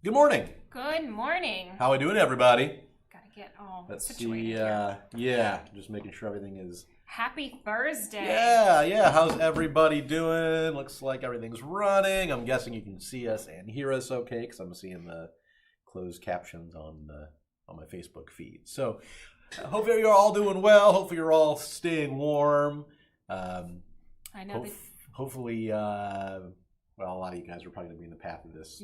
Good morning. Good morning. How we doing, everybody? Gotta get all Let's situated see. here. Just making sure everything is. Happy Thursday. Yeah. How's everybody doing? Looks like everything's running. I'm guessing you can see us and hear us okay, because I'm seeing the closed captions on my Facebook feed. So, hopefully you're all doing well. Hopefully you're all staying warm. I know. Hopefully. Well, a lot of you guys are probably going to be in the path of this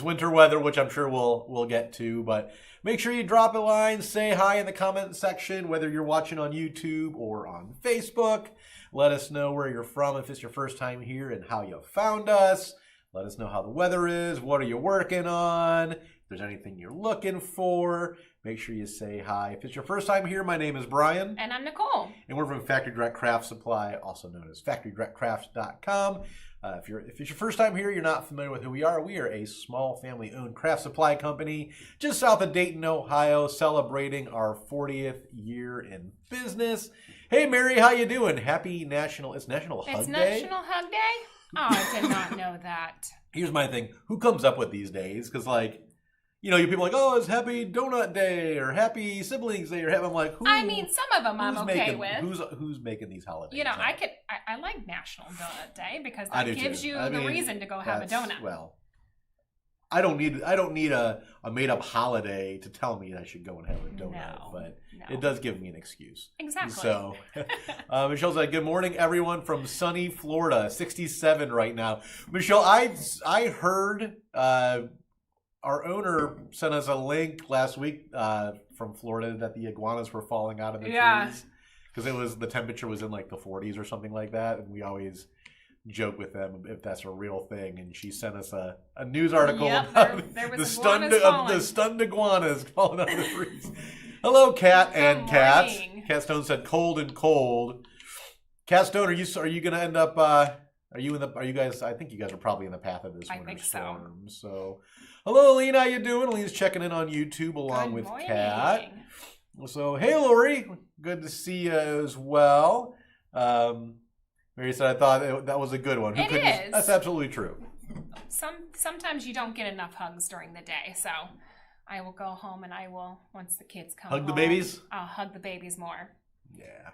winter weather, which I'm sure we'll get to. But make sure you drop a line, say hi in the comment section, whether you're watching on YouTube or on Facebook. Let us know where you're from, if it's your first time here, and how you found us. Let us know how the weather is. What are you working on? If there's anything you're looking for, make sure you say hi. If it's your first time here, my name is Brian. And I'm Nicole. And we're from Factory Direct Craft Supply, also known as FactoryDirectCrafts.com. If it's your first time here, you're not familiar with who we are. We are a small family-owned craft supply company just south of Dayton, Ohio, celebrating our 40th year in business. Hey, Mary, how you doing? Happy National Hug Day? It's National Hug Day? Oh, I did not know that. Here's my thing. Who comes up with these days? Because, you people are like, oh, it's Happy Donut Day or Happy Siblings Day or I'm like, who? I mean, some of them I'm okay with. Who's making these holidays? You know, I like National Donut Day because that gives you the reason to go have a donut. Well, I don't need a made up holiday to tell me I should go and have a donut, but it does give me an excuse. Exactly. So, Michelle said, "Good morning, everyone from sunny Florida, 67 right now." Michelle, I heard. Our owner sent us a link last week from Florida that the iguanas were falling out of the trees because the temperature was in like the 40s or something like that, and we always joke with them if that's a real thing. And she sent us a news article about there the stunned iguanas falling out of the trees. Hello, Cat and Cats. Cat Stone said cold and cold. Cat Stone, are you going to end up? Are you guys? I think you guys are probably in the path of this winter storm. So. Hello, Aline. How you doing? Aline's checking in on YouTube along with Kat. So, hey, Lori. Good to see you as well. Mary said, I thought that was a good one. It is. That's absolutely true. Sometimes you don't get enough hugs during the day, so I will go home and I will, once the kids come home. Hug the babies? I'll hug the babies more. Yeah.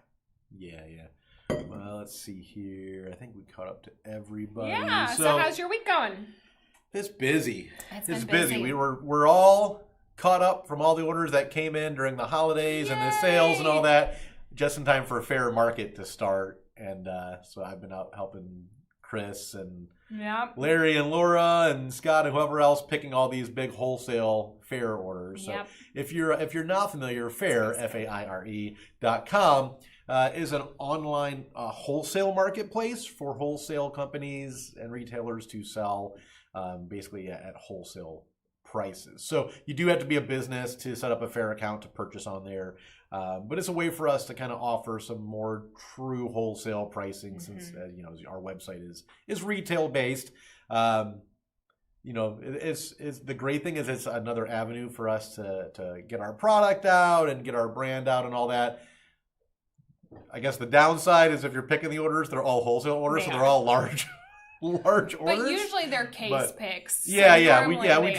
Well, let's see here. I think we caught up to everybody. Yeah, so how's your week going? It's busy. It's busy. We're all caught up from all the orders that came in during the holidays and the sales and all that, just in time for a fair market to start. And so I've been out helping Chris and Larry and Laura and Scott and whoever else picking all these big wholesale fair orders. So if you're not familiar, Fair FAIRE.com is an online wholesale marketplace for wholesale companies and retailers to sell. Basically at wholesale prices. So you do have to be a business to set up a fair account to purchase on there. But it's a way for us to kind of offer some more true wholesale pricing since, our website is retail based. It's the great thing is it's another avenue for us to get our product out and get our brand out and all that. I guess the downside is if you're picking the orders, they're all wholesale orders, so they're all large orders. But usually they're case picks. We generally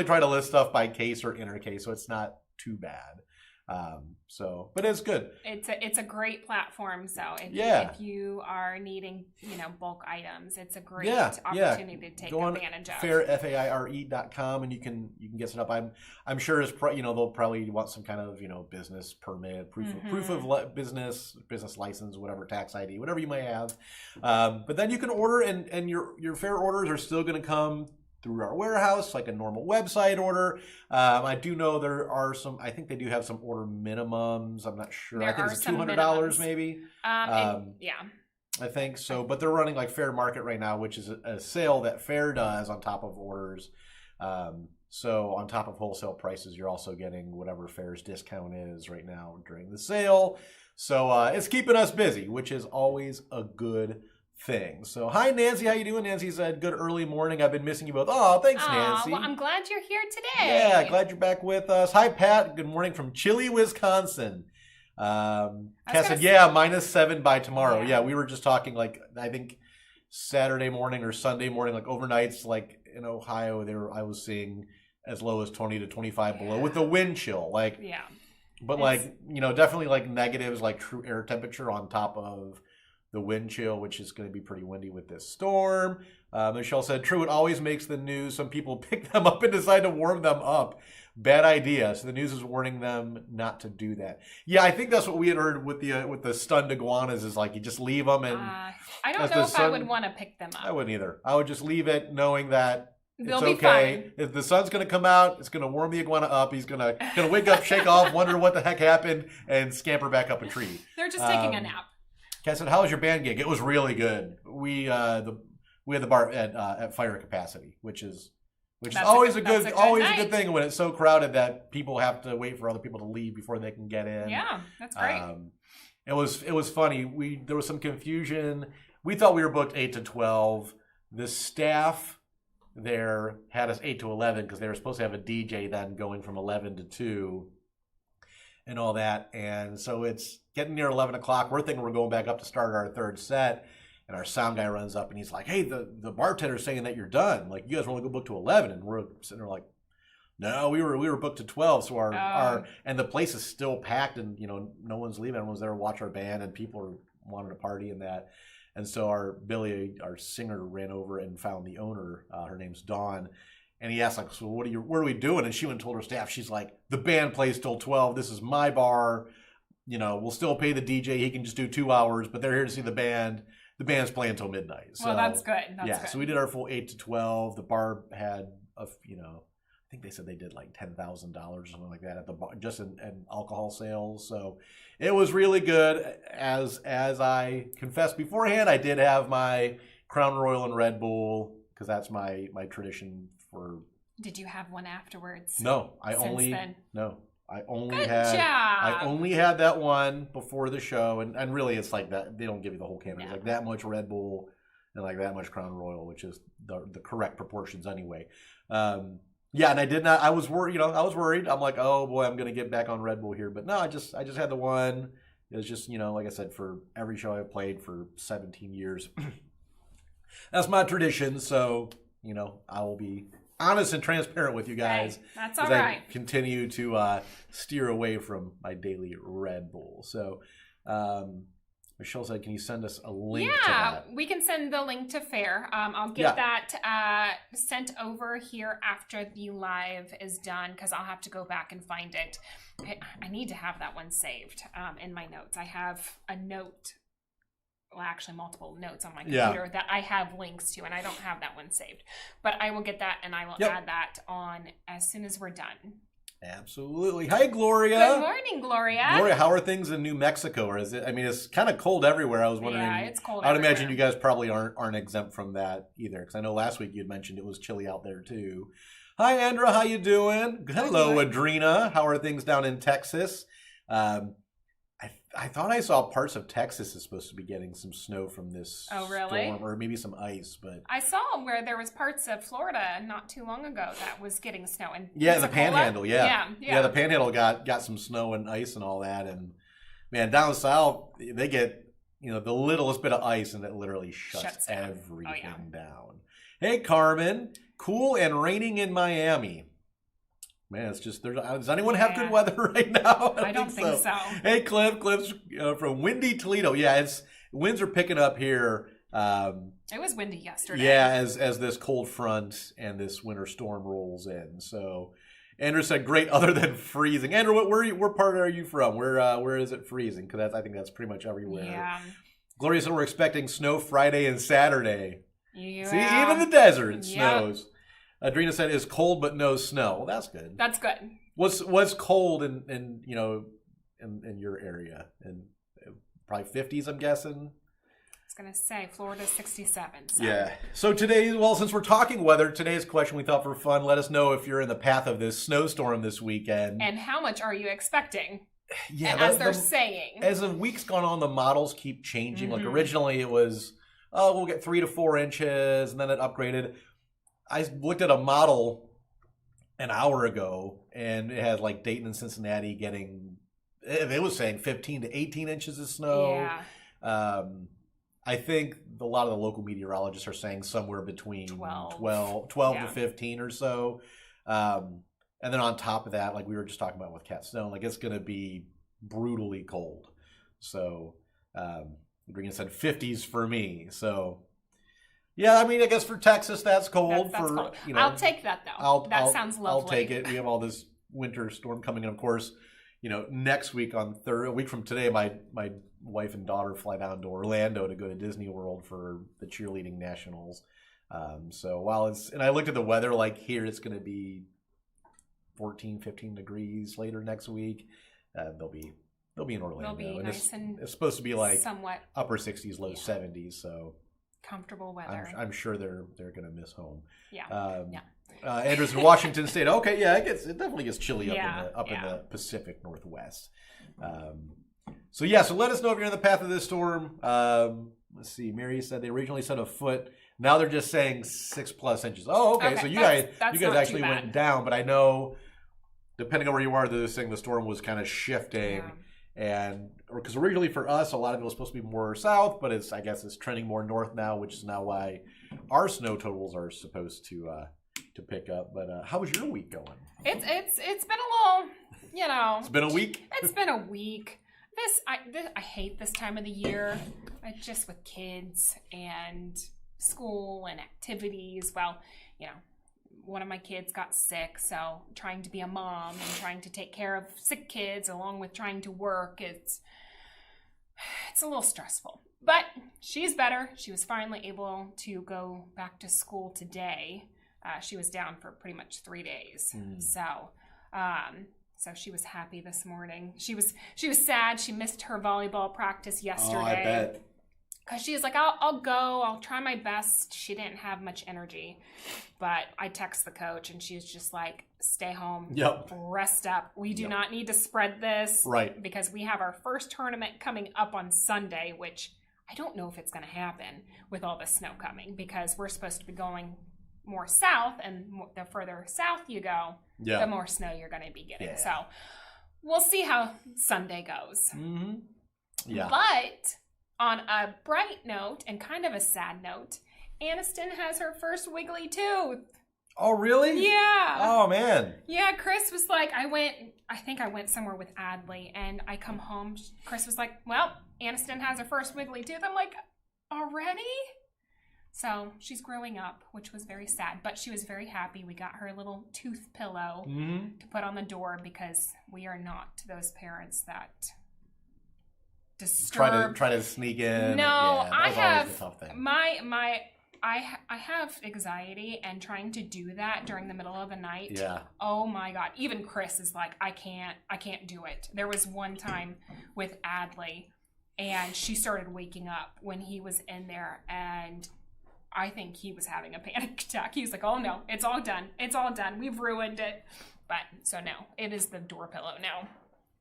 try to list stuff by case or inner case, so it's not too bad. But it's good. It's a great platform. So if you are needing bulk items, it's a great opportunity to take advantage of. FAIRE.com and you can get set up. I'm sure they'll probably want some kind of business permit, proof of business license, whatever, tax ID, whatever you may have. But then you can order and your fair orders are still going to come through our warehouse, like a normal website order. I do know there are some, I think they do have some order minimums. I'm not sure. I think it's $200 maybe. I think so. But they're running like Fair Market right now, which is a sale that Fair does on top of orders. So on top of wholesale prices, you're also getting whatever Fair's discount is right now during the sale. So it's keeping us busy, which is always a good thing. So hi Nancy, how you doing? Nancy said good early morning. I've been missing you both. Oh, thanks Nancy. Well, I'm glad you're here today. Yeah, glad you're back with us. Hi Pat, good morning from chilly Wisconsin. Cass said -7 by tomorrow. Yeah, we were just talking I think Saturday morning or Sunday morning, overnights in Ohio I was seeing as low as 20 to 25 below with the wind chill. Like, but it's, definitely like negatives, like true air temperature on top of the wind chill, which is going to be pretty windy with this storm. Nichole said, true, it always makes the news. Some people pick them up and decide to warm them up. Bad idea. So the news is warning them not to do that. Yeah, I think that's what we had heard with the stunned iguanas is like you just leave them. And I don't know if I would want to pick them up. I wouldn't either. I would just leave it knowing that they'll it's okay. If the sun's going to come out, it's going to warm the iguana up. He's going to wake up, shake off, wonder what the heck happened, and scamper back up a tree. They're just taking a nap. Kat said, how was your band gig? It was really good. We had the bar at fire capacity, which is always a good thing when it's so crowded that people have to wait for other people to leave before they can get in. Yeah, that's great. It was funny. There was some confusion. We thought we were booked 8 to 12. The staff there had us 8 to 11 because they were supposed to have a DJ then going from 11 to 2 and all that. And so it's getting near 11 o'clock. We're thinking we're going back up to start our third set. And our sound guy runs up and he's like, hey, the bartender's saying that you're done. Like, you guys were only going to book to 11. And we're sitting there like, no, we were booked to 12. So our and the place is still packed and, no one's leaving. Everyone's there to watch our band and people are wanting to party and that. And so our singer, ran over and found the owner. Her name's Dawn. And he asked, like, so what are we doing? And she went and told her staff, she's like, the band plays till 12. This is my bar. We'll still pay the DJ. He can just do 2 hours, but they're here to see the band. The band's playing until midnight. So, well, that's good. That's good. So we did our full 8 to 12. The bar had, I think they said they did like $10,000 or something like that at the bar, just in alcohol sales. So it was really good. As I confessed beforehand, I did have my Crown Royal and Red Bull because that's my tradition for. Did you have one afterwards? No, I only had that one before the show, and really it's like that. They don't give you the whole can. It's like that much Red Bull and like that much Crown Royal, which is the correct proportions anyway. And I did not. I was worried. I was worried. I'm like, oh boy, I'm gonna get back on Red Bull here. But no, I just had the one. It was just like I said, for every show I've played for 17 years. That's my tradition. So I will be honest and transparent with you guys. Hey, that's all right. I continue to steer away from my daily Red Bull. So Nichole said, can you send us a link to that? Yeah, we can send the link to Fair. I'll get that sent over here after the live is done because I'll have to go back and find it. I need to have that one saved in my notes. I have a note. Well, actually multiple notes on my computer that I have links to, and I don't have that one saved. But I will get that, and I will add that on as soon as we're done. Absolutely. Hi, Gloria. Good morning, Gloria. Gloria, how are things in New Mexico? Or is it? I mean, it's kind of cold everywhere. I was wondering. Yeah, it's cold. I would imagine you guys probably aren't exempt from that either, because I know last week you had mentioned it was chilly out there too. Hi, Andra. How you doing? Hello, Adrena. How are things down in Texas? I thought I saw parts of Texas is supposed to be getting some snow from this storm, or maybe some ice. But I saw where there was parts of Florida not too long ago that was getting snow. And the Panhandle, yeah, the Panhandle got some snow and ice and all that. And man, down south they get the littlest bit of ice and it literally shuts everything down. Hey, Carmen, cool and raining in Miami. Man, it's just does anyone have good weather right now? I don't think so. Hey, Cliff's from windy Toledo. Yeah, winds are picking up here. It was windy yesterday. Yeah, as this cold front and this winter storm rolls in. So, Andrew said, "Great, other than freezing." Andrew, where part are you from? Where is it freezing? Because I think that's pretty much everywhere. Yeah. Gloria said we're expecting snow Friday and Saturday. Yeah. See, even the desert snows. Adrena said, "Is cold but no snow." Well, that's good. That's good. What's cold in your area? And probably 50s, I'm guessing. I was gonna say Florida's 67. So. Yeah. So today, since we're talking weather, today's question we thought for fun. Let us know if you're in the path of this snowstorm this weekend. And how much are you expecting? Yeah, as they're saying. As the week's gone on, the models keep changing. Mm-hmm. Like originally, it was, we'll get 3 to 4 inches, and then it upgraded. I looked at a model an hour ago, and it had like Dayton and Cincinnati getting, it was saying 15 to 18 inches of snow. Yeah. I think a lot of the local meteorologists are saying somewhere between 12 to 15 or so. And then on top of that, like we were just talking about with Cat Stone, like it's going to be brutally cold. So Regan said 50s for me. So yeah, I mean, I guess for Texas that's cold. That's for cold. You know, I'll take that though. That sounds lovely. I'll take it. We have all this winter storm coming, and of course, next week a week from today, my wife and daughter fly down to Orlando to go to Disney World for the cheerleading nationals. So and I looked at the weather, like here it's going to be 14, 15 degrees later next week. They'll be in Orlando. They'll be nice and it's supposed to be like somewhat upper 60s, low 70s. So comfortable weather. I'm sure they're going to miss home. Yeah. Andrews in Washington State. Okay, yeah, it definitely gets chilly up in the Pacific Northwest. So let us know if you're in the path of this storm. Let's see. Mary said they originally said a foot. Now they're just saying 6+ inches. Oh, okay. So you guys actually went down, but I know depending on where you are, they're saying the storm was kind of shifting. Yeah. And because originally for us, a lot of it was supposed to be more south, but I guess it's trending more north now, which is now why our snow totals are supposed to pick up. But how was your week going? It's been a little, It's been a week. It's been a week. I hate this time of the year. Just with kids and school and activities. Well, one of my kids got sick, so trying to be a mom and trying to take care of sick kids along with trying to work, it's a little stressful. But she's better. She was finally able to go back to school today. She was down for pretty much 3 days. So she was happy this morning. She was sad. She missed her volleyball practice yesterday. Oh, I bet. Because she was like, I'll go. I'll try my best. She didn't have much energy. But I text the coach, and she's just like, stay home. Yep. Rest up. We do not need to spread this. Right. Because we have our first tournament coming up on Sunday, which I don't know if it's going to happen with all the snow coming. Because we're supposed to be going more south, and the further south you go, the more snow you're going to be getting. Yeah. So we'll see how Sunday goes. Mm-hmm. Yeah. But on a bright note and kind of a sad note, Aniston has her first wiggly tooth. Oh, really? Yeah. Oh, man. Yeah, Chris was like, I think I went somewhere with Adley, and I come home. Chris was like, well, Aniston has her first wiggly tooth. I'm like, already? So she's growing up, which was very sad, but she was very happy. We got her a little tooth pillow to put on the door because we are not those parents that disturb. Try to sneak in. No, I have a tough thing. I have anxiety, and trying to do that during the middle of the night. Yeah. Oh my God. Even Chris is like, I can't do it. There was one time with Adley, and she started waking up when he was in there, and I think he was having a panic attack. He was like, oh no, it's all done. It's all done. We've ruined it. But so no, it is the door pillow now.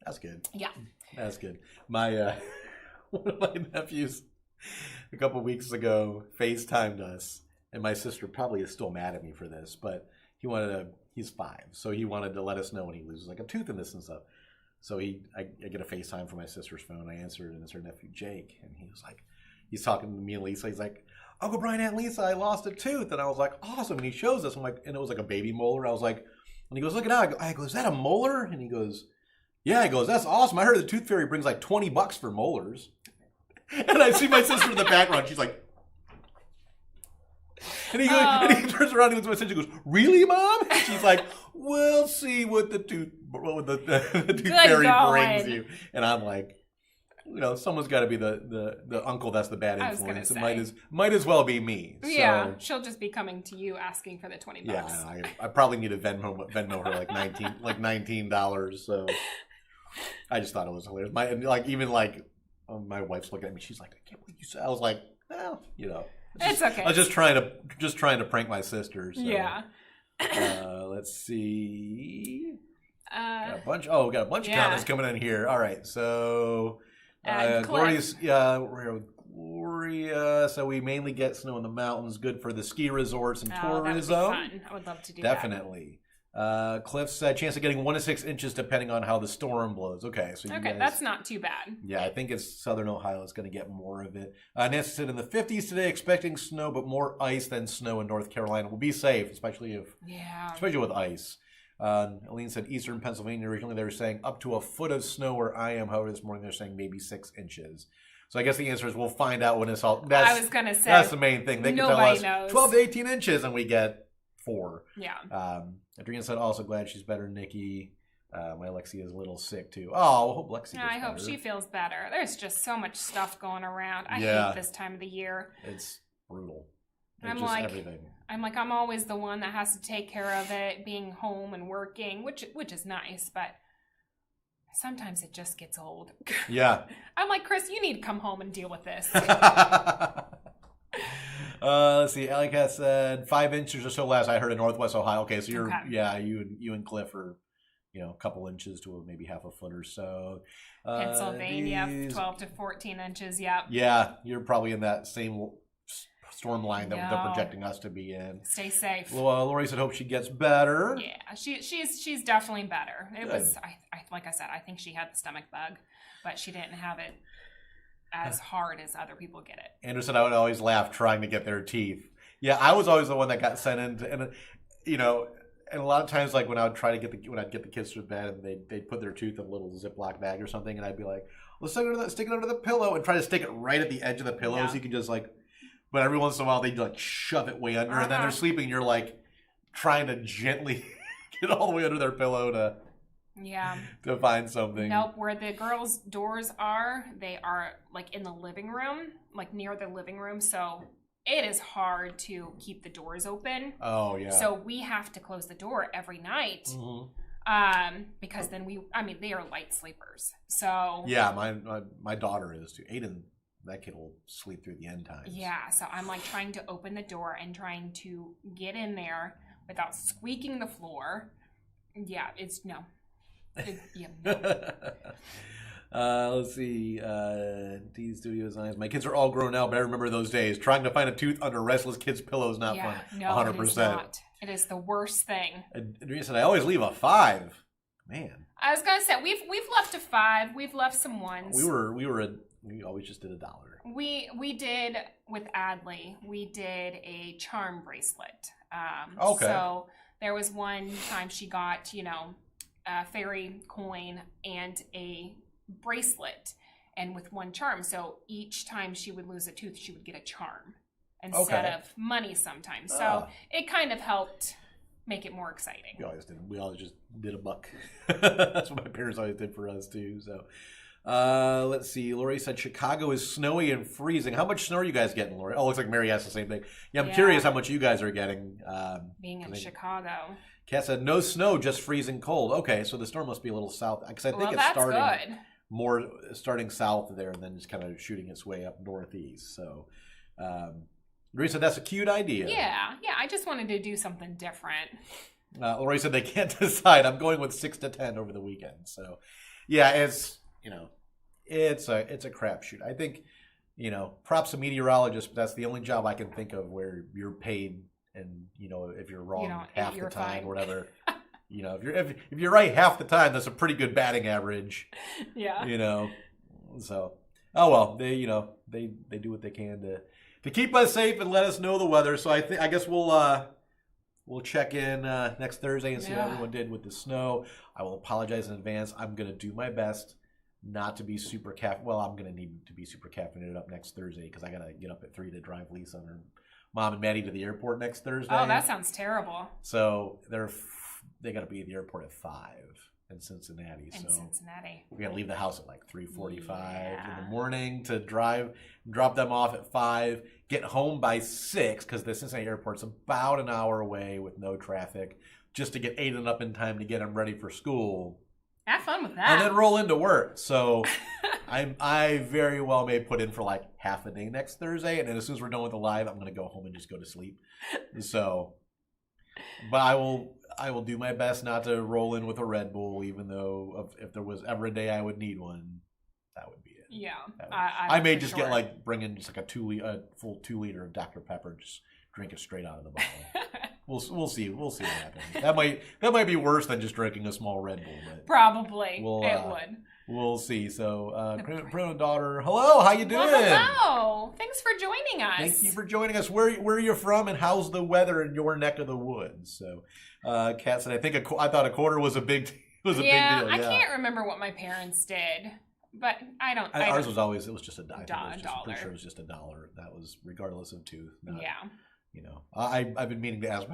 That's good. Yeah. That's good. My one of my nephews a couple weeks ago FaceTimed us, and my sister probably is still mad at me for this, but he's 5, so he wanted to let us know when he loses like a tooth and this and stuff. So I get a FaceTime from my sister's phone. I answered, and it's her nephew Jake, and he's talking to me and Lisa. He's like, Uncle Brian, Aunt Lisa, I lost a tooth. And I was like, awesome. And he shows us. I'm like, and it was like a baby molar. I was like, and he goes, look at that. I go, is that a molar? And he goes, yeah. He goes, that's awesome. I heard the tooth fairy brings like $20 for molars. And I see my sister in the background. She's like, and he goes, and he turns around and looks at my sister and goes, really, Mom? And she's like, we'll see what the tooth fairy brings you. And I'm like, someone's got to be the uncle that's the bad influence. It might as well be me. So, yeah, she'll just be coming to you asking for the $20. Yeah, I probably need to Venmo her like $19. So I just thought it was hilarious. My wife's looking at me. She's like, I can't believe you said. I was like, well, it's okay. I was just trying to prank my sister. So. Yeah. Let's see. Got a bunch of comments coming in here. All right, so. Gloria's, we're with Gloria. So we mainly get snow in the mountains. Good for the ski resorts and tourism. That would be fun. I would love to do Definitely. Cliff said chance of getting 1 to 6 inches depending on how the storm blows. Okay, so you guys, that's not too bad. Yeah, I think it's Southern Ohio is going to get more of it. Nancy said in the 50s today, expecting snow, but more ice than snow in North Carolina. Will be safe, especially with ice. Aline said Eastern Pennsylvania. Originally, they were saying up to a foot of snow where I am. However, this morning they're saying maybe 6 inches. So I guess the answer is we'll find out when it's all. I was going to say that's the main thing. They can tell us knows. 12 to 18 inches, and we get 4. Yeah. Adrienne said also glad she's better. Nikki, my Lexi is a little sick too. Oh, I hope Lexi. I hope she feels better. There's just so much stuff going around. I hate this time of the year. It's brutal. I'm like everything. I'm always the one that has to take care of it, being home and working, which is nice, but sometimes it just gets old. Yeah. I'm like, Chris, you need to come home and deal with this. Let's see. Allie Cat said 5 inches or so last I heard in Northwest Ohio. Okay, so you're you and Cliff are a couple inches to maybe half a foot or so. Pennsylvania, 12 to 14 inches. Yep. Yeah, you're probably in that same storm line that they're projecting us to be in. Stay safe. Lori said hope she gets better. Yeah, she's definitely better. It was like I said, I think she had the stomach bug, but she didn't have it as hard as other people get it. Andrew said I would always laugh trying to get their teeth. Yeah, I was always the one that got sent in, and and a lot of times like when I would try to get the kids to bed and they'd put their tooth in a little Ziploc bag or something, and I'd be like, let's stick it under the pillow and try to stick it right at the edge of the pillow so you can just like. But every once in a while they'd like shove it way under, and then they're sleeping. You're like trying to gently get all the way under their pillow to find something. Nope. Where the girls' doors are, they are like in the living room, like near the living room. So it is hard to keep the doors open. Oh yeah. So we have to close the door every night. Because then they are light sleepers. So yeah, my daughter is too. Aiden. That kid will sleep through the end times. Yeah, so I'm like trying to open the door and trying to get in there without squeaking the floor. Yeah, it's no. Let's see. D Studios Eyes. My kids are all grown now, but I remember those days. Trying to find a tooth under restless kids' pillows not fun. No, 100%. It is not. It is the worst thing. Adrienne said, I always leave a 5. Man. I was gonna say we've left a 5. We've left some 1s. We always just did $1. We did with Adley. We did a charm bracelet. Okay. So there was one time she got a fairy coin and a bracelet, and with one charm. So each time she would lose a tooth, she would get a charm instead of money sometimes. So it kind of helped make it more exciting. We always just did $1. That's what my parents always did for us too. So. Let's see. Lori said Chicago is snowy and freezing. How much snow are you guys getting, Lori? Oh, looks like Mary asked the same thing. Yeah, I'm curious how much you guys are getting. Being in Chicago. Kat said no snow, just freezing cold. Okay, so the storm must be a little south because I think it's starting south there and then just kind of shooting its way up northeast. So, Lori said that's a cute idea. Yeah. I just wanted to do something different. Lori said they can't decide. I'm going with 6 to 10 over the weekend. So, yeah, it's. It's a crapshoot. I think, props to meteorologists, but that's the only job I can think of where you're paid, and if you're wrong half the time, or whatever. If you're right half the time, that's a pretty good batting average. Yeah. So oh well, they do what they can to keep us safe and let us know the weather. So I guess we'll check in next Thursday and see how everyone did with the snow. I will apologize in advance. I'm gonna do my best. Not to be super I'm going to need to be super caffeinated up next Thursday because I got to get up at 3 to drive Lisa and her mom and Maddie to the airport next Thursday. Oh, that sounds terrible. So they got to be at the airport at 5 in Cincinnati. We got to leave the house at like 3:45 in the morning to drop them off at 5, get home by 6 because the Cincinnati airport's about an hour away with no traffic just to get Aiden up in time to get him ready for school. Have fun with that. And then roll into work. So I very well may put in for like half a day next Thursday. And then as soon as we're done with the live, I'm going to go home and just go to sleep. So, but I will do my best not to roll in with a Red Bull, even though if there was ever a day I would need one, that would be it. Yeah. I may just bring in just like a full 2 liter of Dr. Pepper, just drink it straight out of the bottle. We'll see what happens. That might be worse than just drinking a small Red Bull. But probably it would. We'll see. So, Bruno daughter, hello. How you doing? Well, hello. Thanks for joining us. Thank you for joining us. Where are you from, and how's the weather in your neck of the woods? So, Kat said, I thought a quarter was a big big deal. Yeah, I can't remember what my parents did, but Ours was always just a dollar. $1. I'm pretty sure it was just $1. That was regardless of tooth. Yeah. I've been meaning to ask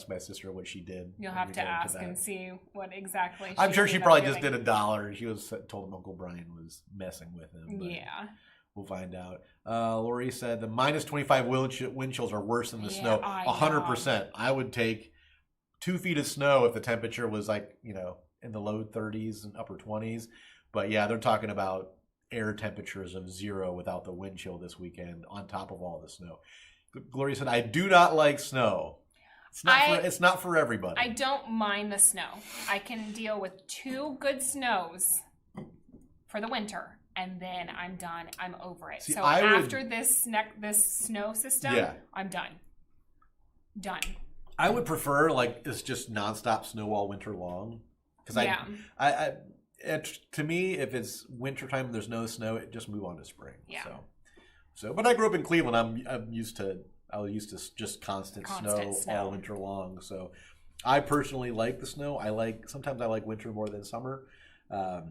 my sister what she did. You'll have to ask and see what exactly. I'm sure she probably just did $1. She told him Uncle Brian was messing with him. Yeah. We'll find out. Lori said the minus 25 wind chills are worse than the snow. 100%. I would take 2 feet of snow if the temperature was in the low 30s and upper 20s. But yeah, they're talking about air temperatures of 0 without the wind chill this weekend on top of all the snow. Gloria said, I do not like snow. It's not for everybody. I don't mind the snow. I can deal with 2 good snows for the winter, and then I'm done. I'm over it. So after this snow system, I'm done. Done. I would prefer it's just nonstop snow all winter long. Because to me, if it's wintertime and there's no snow, just move on to spring. Yeah. So, but I grew up in Cleveland. I was used to just constant snow all winter long. So, I personally like the snow. Sometimes I like winter more than summer. But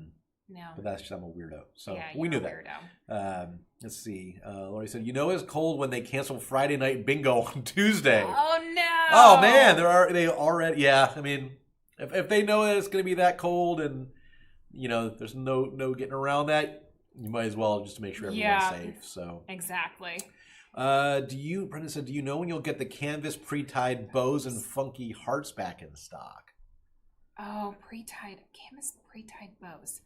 that's just I'm a weirdo. So we knew that. Let's see. Lori said, it's cold when they cancel Friday night bingo on Tuesday. Oh no! Oh man, they already. Yeah, I mean, if they know that it's going to be that cold and there's no getting around that. You might as well just to make sure everyone's safe. So exactly. Brenda said, do you know when you'll get the canvas pre-tied bows and funky hearts back in stock? Oh, canvas pre-tied bows.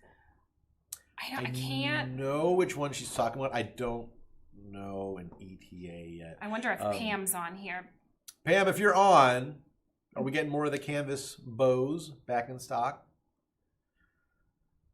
I can't know which one she's talking about. I don't know an ETA yet. I wonder if Pam's on here. Pam, if you're on, are we getting more of the canvas bows back in stock?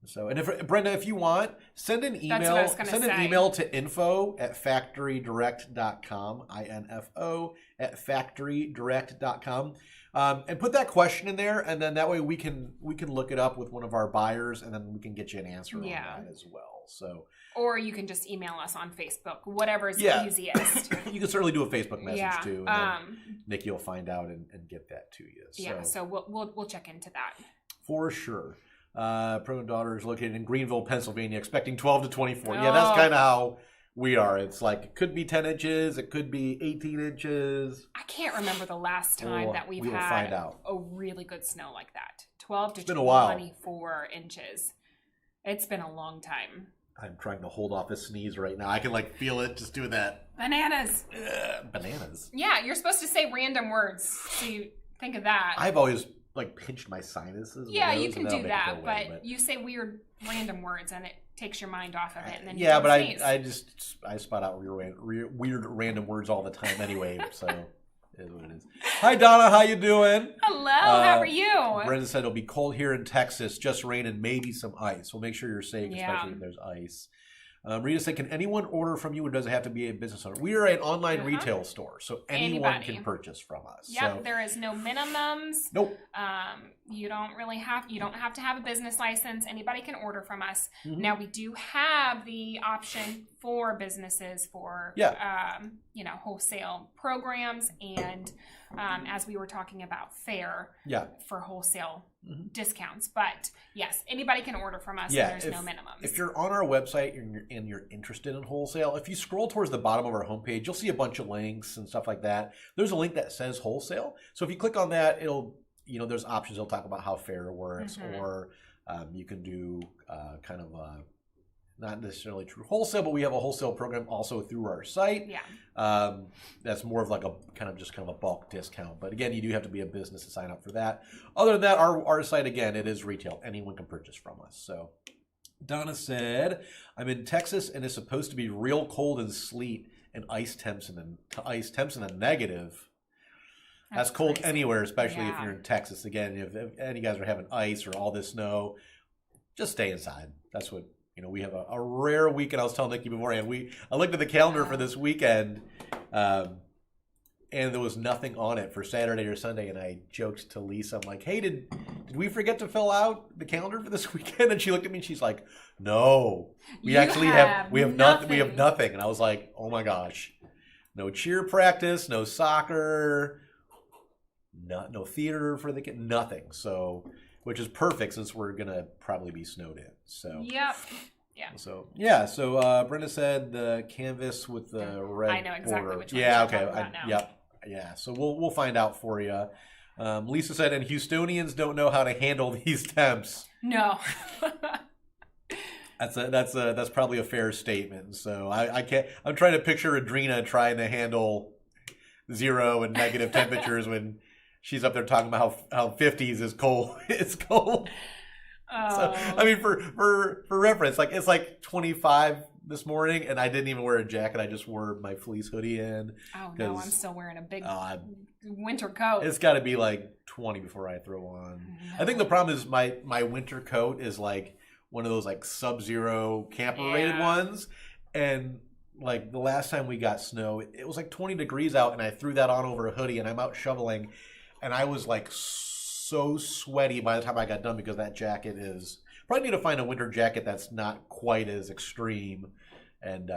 So, and Brenda, if you want, send an email. Send an email to info@factorydirect.com, info@factorydirect.com, and put that question in there, and then that way we can look it up with one of our buyers, and then we can get you an answer on that as well. So, or you can just email us on Facebook, whatever's easiest. You can certainly do a Facebook message too. And Nikki will find out and get that to you. So we'll check into that for sure. Primo daughter is located in Greenville, Pennsylvania, expecting 12 to 24. Yeah, that's kind of how we are. It's it could be 10 inches, it could be 18 inches. I can't remember the last time that we've had a really good snow like that. 12 to 24 inches. It's been a long time. I'm trying to hold off a sneeze right now. I can feel it just doing that. Bananas. Bananas. Yeah, you're supposed to say random words. So you think of that. I've always pinched my sinuses. Yeah, you can do that, but you say weird random words and it takes your mind off of it. And then you sneeze. I spot out weird random words all the time anyway. So it is what it is. Hi Donna, how you doing? Hello, how are you? Brenda said it'll be cold here in Texas, just rain and maybe some ice. So make sure you're safe, especially if there's ice. Rita said, can anyone order from you, or does it have to be a business owner? We are an online retail store, so anyone can purchase from us. Yep, there is no minimums. Nope. You don't have to have a business license. Anybody can order from us. Mm-hmm. Now we do have the option for businesses for wholesale programs, and as we were talking about for wholesale discounts. But yes, anybody can order from us, and there's no minimums. If you're on our website and you're interested in wholesale, if you scroll towards the bottom of our homepage, you'll see a bunch of links and stuff like that. There's a link that says wholesale. So if you click on that, it'll there's options. It'll talk about how fair works, or you can do kind of not necessarily true wholesale, but we have a wholesale program also through our site. Yeah. That's more of a kind of a bulk discount. But again, you do have to be a business to sign up for that. Other than that, our site, again, it is retail. Anyone can purchase from us. So Donna said, I'm in Texas and it's supposed to be real cold and sleet and ice temps in the negative. That's cold crazy. Anywhere, especially if you're in Texas. Again, if any of you guys are having ice or all this snow, just stay inside. That's what we have a rare weekend. I was telling Nikki beforehand. I looked at the calendar for this weekend. and there was nothing on it for Saturday or Sunday. And I joked to Lisa, I'm like, hey, did we forget to fill out the calendar for this weekend? And she looked at me and she's like, no, we have nothing. And I was like, oh my gosh, no cheer practice, no soccer, no theater for the kid, nothing. So, which is perfect since we're gonna probably be snowed in. So yep. Yeah. So yeah. Brenda said the canvas with the red I know exactly border. which one. Yeah. You're Okay. talking about now. Yep. Yeah. So we'll find out for you. Lisa said, and Houstonians don't know how to handle these temps. No. That's probably a fair statement. So I can't. I'm trying to picture Adrena trying to handle 0 and negative temperatures when she's up there talking about how 50s is cold. It's cold. Oh. So, I mean, for reference, like it's like 25 this morning, and I didn't even wear a jacket. I just wore my fleece hoodie in. Oh no, I'm still wearing a big winter coat. It's got to be like 20 before I throw on. No. I think the problem is my winter coat is like one of those like sub-zero camper rated ones, and like the last time we got snow, it was like 20 degrees out, and I threw that on over a hoodie, and I'm out shoveling, and I was like so sweaty by the time I got done because that jacket is probably need to find a winter jacket that's not quite as extreme, and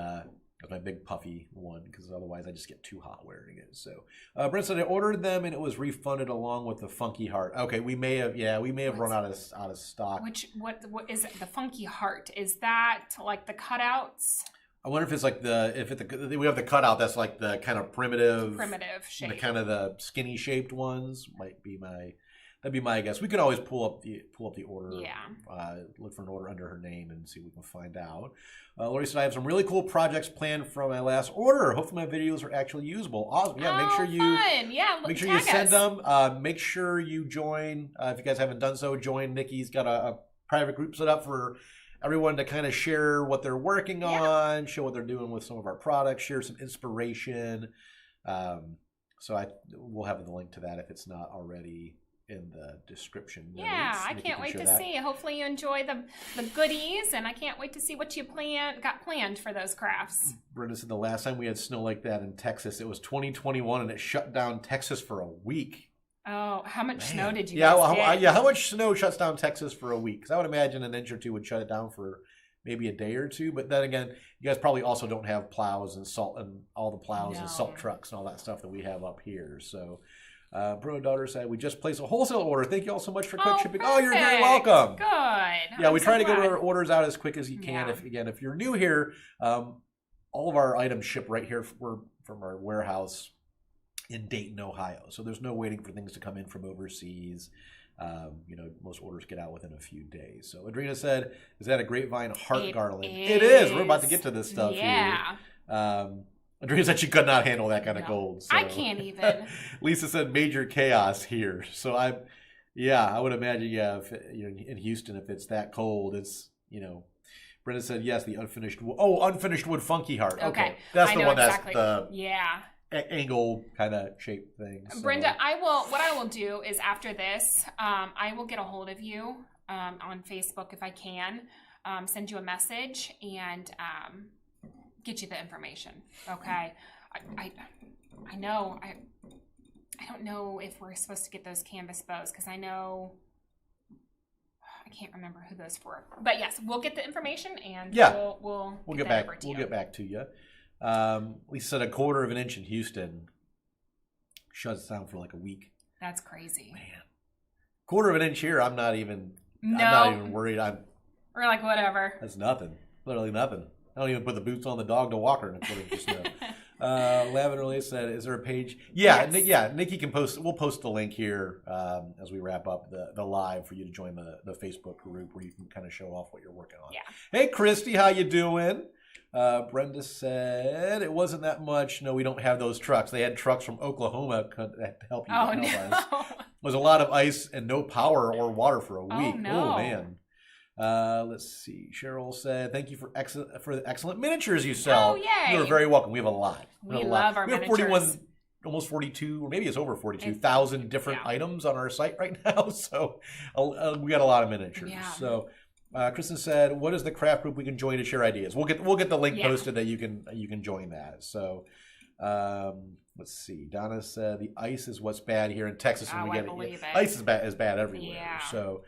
my big puffy one because otherwise I just get too hot wearing it. So Brent said I ordered them and it was refunded along with the funky heart. Okay, we may have run out of stock. What is it? The funky heart, is that like the cutouts? I wonder if it's like we have the cutout that's like the kind of primitive shape, the kind of the skinny shaped ones that'd be my guess. We could always pull up the order. Yeah. Look for an order under her name and see if we can find out. Lori said I have some really cool projects planned from my last order. Hopefully my videos are actually usable. Awesome. Yeah. Make sure you send them. Make sure you join. If you guys haven't done so, join. Nikki's got a private group set up for everyone to kind of share what they're working on, show what they're doing with some of our products, share some inspiration. So we'll have the link to that if it's not already in the description. Yeah, I can't wait to see. Hopefully you enjoy the goodies, and I can't wait to see what you got planned for those crafts. Brenda said the last time we had snow like that in Texas, it was 2021, and it shut down Texas for a week. Oh, how much snow did you guys get? How much snow shuts down Texas for a week? Because I would imagine an inch or two would shut it down for maybe a day or two. But then again, you guys probably also don't have plows and salt and all the plows and salt trucks and all that stuff that we have up here. So Bruno Daughter said, we just placed a wholesale order. Thank you all so much for quick shipping. Perfect. Oh, you're very welcome. Good. Yeah, we try to get our orders out as quick as you can. If you're new here, all of our items ship right here from our warehouse in Dayton, Ohio. So there's no waiting for things to come in from overseas. Most orders get out within a few days. So Adrena said, is that a grapevine heart garland? It is. We're about to get to this stuff here. Adrena said she could not handle that kind of cold. So. I can't even. Lisa said major chaos here. So I would imagine, if, in Houston, if it's that cold, it's, Brenda said, yes, the unfinished wood funky heart. Okay. That's the one exactly. That's the angle kind of shape thing. So. Brenda, what I will do is after this, I will get a hold of you on Facebook if I can, send you a message and get you the information. Okay. I know I don't know if we're supposed to get those canvas bows because I can't remember who those were. But yes, we'll get the information and we'll get back. We'll get back to you. Lisa said a quarter of an inch in Houston shuts down for like a week. That's crazy. Man, quarter of an inch here. I'm not even worried. We're like whatever. That's nothing. Literally nothing. I don't even put the boots on the dog to walk her in a quarter inch of snow. Lavender Lee said, is there a page? Yes. Nikki can post. We'll post the link here as we wrap up the live for you to join the Facebook group where you can kind of show off what you're working on. Yeah. Hey, Christy, how you doing? Brenda said it wasn't that much. No, we don't have those trucks. They had trucks from Oklahoma to help you. Oh, no. It was a lot of ice and no power or water for a week. No. Oh, man. Let's see. Cheryl said, thank you for the excellent miniatures you sell. Oh, yay. You are very welcome. We have a lot. We love our miniatures. We have 41, almost 42, or maybe it's over 42,000 different items on our site right now. So we got a lot of miniatures. Yeah. So Kristen said, what is the craft group we can join to share ideas? We'll get the link posted that you can join that. So Let's see. Donna said the ice is what's bad here in Texas. When we get it. Ice is bad everywhere. Yeah. So,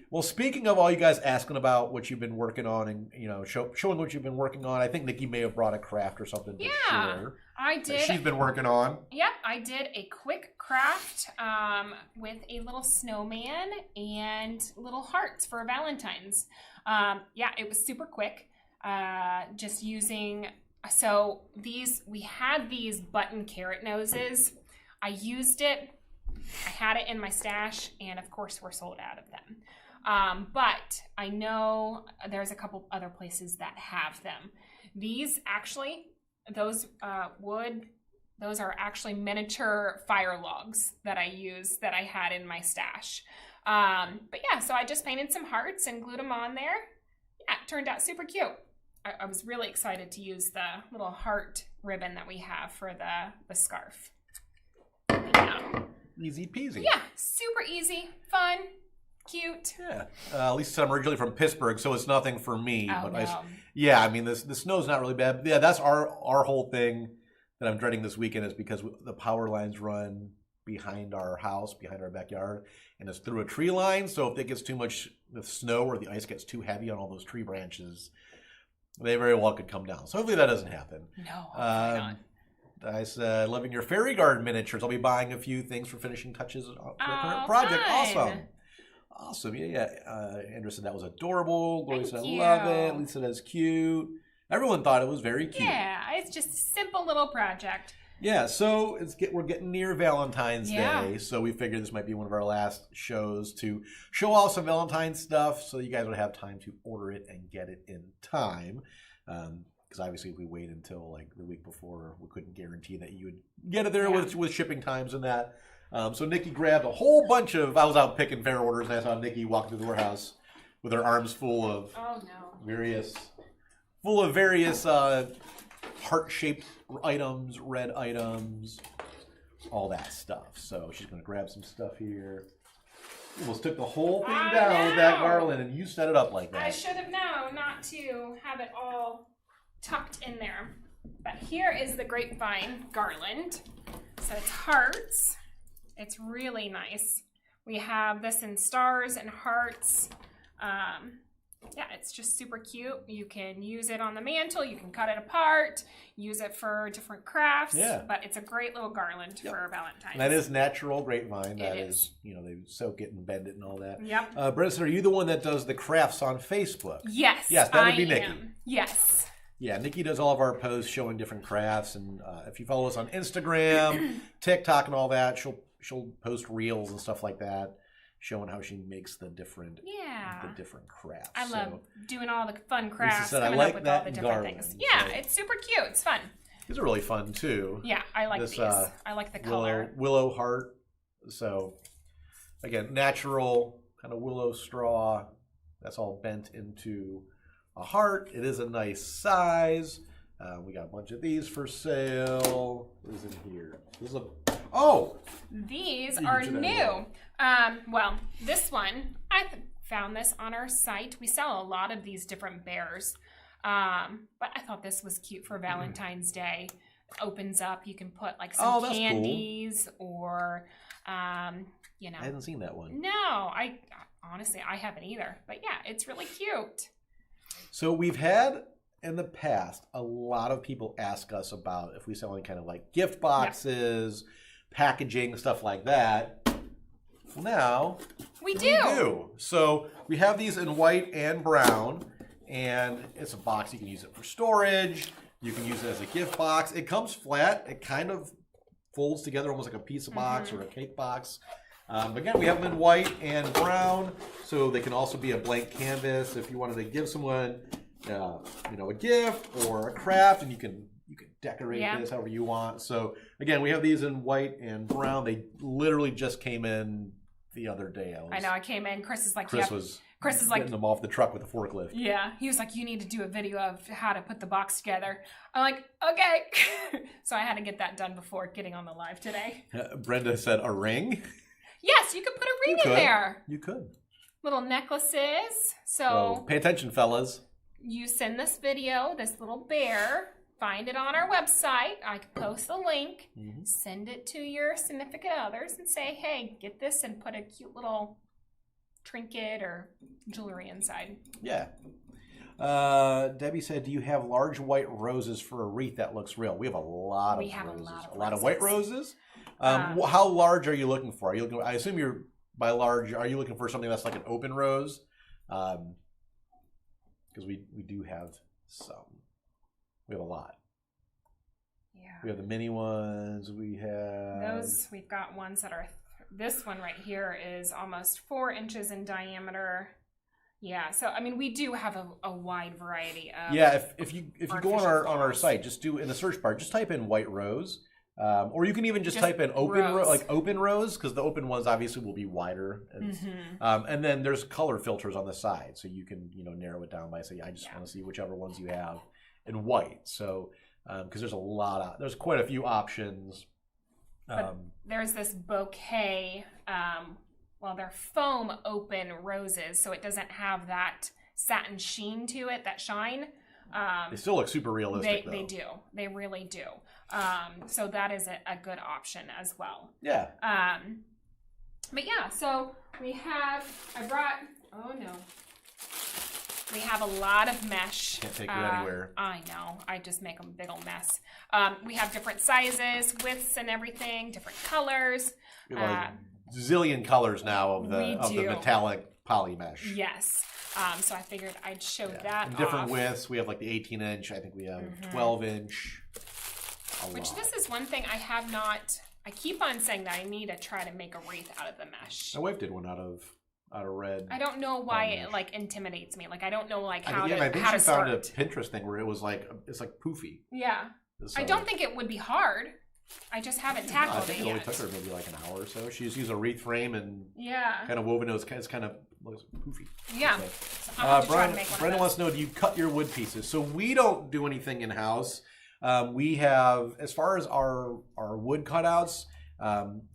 well, speaking of all you guys asking about what you've been working on and showing what you've been working on, I think Nikki may have brought a craft or something to share. I did. She's been working on. Yep, I did a quick craft with a little snowman and little hearts for Valentine's. Yeah, it was super quick. Just using. So we had these button carrot noses. I used it. I had it in my stash, and of course we're sold out of them. But I know there's a couple other places that have them. These actually, those are actually miniature fire logs that I use that I had in my stash. But yeah, so I just painted some hearts and glued them on there. Yeah, it turned out super cute. I was really excited to use the little heart ribbon that we have for the scarf. Yeah. Easy peasy. Yeah, super easy, fun, cute. Yeah. Lisa, I'm originally from Pittsburgh, so it's nothing for me. Oh, but no. I mean, the snow's not really bad. Yeah, that's our whole thing that I'm dreading this weekend is because the power lines run behind our house, behind our backyard, and it's through a tree line. So if it gets too much snow or the ice gets too heavy on all those tree branches, they very well could come down. So hopefully that doesn't happen. No, hopefully not. I said, loving your fairy garden miniatures. I'll be buying a few things for finishing touches for a current project. Fun. Awesome. Yeah. Andrew said that was adorable. Gloria said, you. I love it. Lisa said that's cute. Everyone thought it was very cute. Yeah, it's just a simple little project. Yeah, so we're getting near Valentine's Day, so we figured this might be one of our last shows to show off some Valentine's stuff so you guys would have time to order it and get it in time. Because obviously if we wait until like the week before, we couldn't guarantee that you would get it there with shipping times and that. So Nikki grabbed a whole bunch of, I was out picking fair orders and I saw Nikki walk through the warehouse with her arms full of various heart-shaped items, red items, all that stuff. So she's going to grab some stuff here. Almost took the whole thing down with that garland, and you set it up like that. I should have known not to have it all tucked in there. But here is the grapevine garland. So it's hearts. It's really nice. We have this in stars and hearts. Yeah, it's just super cute. You can use it on the mantle. You can cut it apart, use it for different crafts. Yeah. But it's a great little garland for Valentine's. And that is natural grapevine. That is, they soak it and bend it and all that. Yep. Brenda, are you the one that does the crafts on Facebook? Yes. Yes, that would be Nikki. Yes. Yeah, Nikki does all of our posts showing different crafts. And if you follow us on Instagram, TikTok, and all that, she'll post reels and stuff like that, showing how she makes the different crafts. I love doing all the fun crafts, said, coming I like up with that all the different garland, things. Yeah, it's super cute. It's fun. These are really fun too. Yeah, I like these. I like the color. Willow heart. So again, natural kind of willow straw. That's all bent into a heart. It is a nice size. We got a bunch of these for sale. What is in here? These are new. Well, this one, I found this on our site. We sell a lot of these different bears. But I thought this was cute for Valentine's Day. It opens up. You can put like some candies or, I hadn't seen that one. No, I honestly, I haven't either. But yeah, it's really cute. So we've had in the past a lot of people ask us about if we sell any kind of like gift boxes, packaging, stuff like that. Well, now we do. So we have these in white and brown, and it's a box. You can use it for storage. You can use it as a gift box. It comes flat. It kind of folds together almost like a pizza box or a cake box. But again, we have them in white and brown, so they can also be a blank canvas if you wanted to give someone a gift or a craft, and you can decorate this however you want. So again, we have these in white and brown. They literally just came in the other day. I know, I came in. Chris is like, Chris was getting them off the truck with a forklift. Yeah, he was like, you need to do a video of how to put the box together. I'm like, okay. So I had to get that done before getting on the live today. Brenda said a ring. Yes, you could put a ring in there. You could. Little necklaces. So pay attention, fellas. You send this video, this little bear, find it on our website. I can post the link, send it to your significant others, and say, hey, get this and put a cute little trinket or jewelry inside. Yeah. Debbie said, do you have large white roses for a wreath that looks real? We have a lot of roses. A lot of white roses? How large are you looking for? Are you looking? I assume you're, by large, are you looking for something that's like an open rose? Because we do have some. We have a lot. Yeah. We have the mini ones. We've got ones that are, this one right here is almost 4 inches in diameter. Yeah, so I mean, we do have a wide variety of. Yeah, if you go on our site, just do in the search bar, just type in white rose, or you can even just type in open open rose, because the open ones obviously will be wider, and then there's color filters on the side, so you can narrow it down by say I just want to see whichever ones you have in white. So because there's quite a few options. There's this bouquet. Well, they're foam open roses, so it doesn't have that satin sheen to it, that shine. They still look super realistic, though. They do. They really do. So that is a good option as well. Yeah. But yeah, so we have, we have a lot of mesh. Can't take you anywhere. I know. I just make a big old mess. We have different sizes, widths and everything, different colors. Zillion colors now of the metallic poly mesh. Yes. So I figured I'd show that. And different widths. We have like the 18-inch. I think we have 12-inch. Which this is one thing I have not. I keep on saying that I need to try to make a wreath out of the mesh. My wife did one out of red. I don't know why it like intimidates me. Like I don't know like how I think to she start. found a Pinterest thing where it was like it's like poofy. Yeah. So, I don't think it would be hard. I just haven't tackled it yet. I think it only took her maybe like an hour or so. She's used a wreath frame and kind of woven those. It's kind of looks poofy. Yeah. So, Brandon wants to know: do you cut your wood pieces? So we don't do anything in house. We have, as far as our wood cutouts,